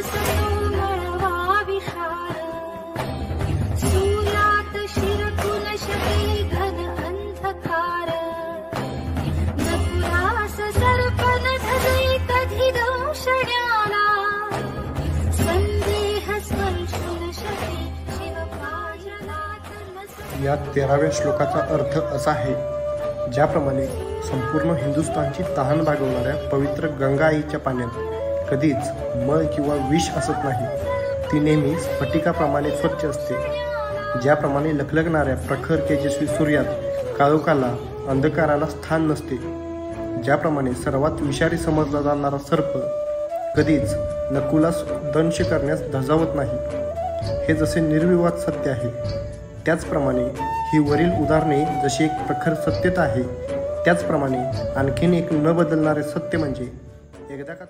असतो मळवा विशाल, सूर्यात शिरकुल शके घन अंधकार, नकुलास सर्पन धजे कधी दंशण्याला, संदेह स्पर्शुन शके शिवपाजलात नस। या 13व्या श्लोकाचा अर्थ असा आहे, ज्याप्रमाणे संपूर्ण हिंदुस्थानची तहान भागवणाऱ्या पवित्र गंगा आईच्या पाण्यात कधीच मळ किंवा विष असत नाही, ती नेहमी स्फटिकाप्रमाणे स्वच्छ असते। ज्याप्रमाणे लखलखणाऱ्या प्रखर तेजस्वी सूर्यात काळोखाला अंधकाराला स्थान नसते, ज्याप्रमाणे सर्वात विषारी समजला जाणारा सर्प कधीच नकुलास दंश करण्यास धजावत नाही, हे जसे निर्विवाद सत्य आहे, त्याचप्रमाणे ही वरील उदाहरणे जशी एक प्रखर सत्यता आहे, त्याचप्रमाणे आणखीन एक न बदलणारे सत्य म्हणजे एकदा का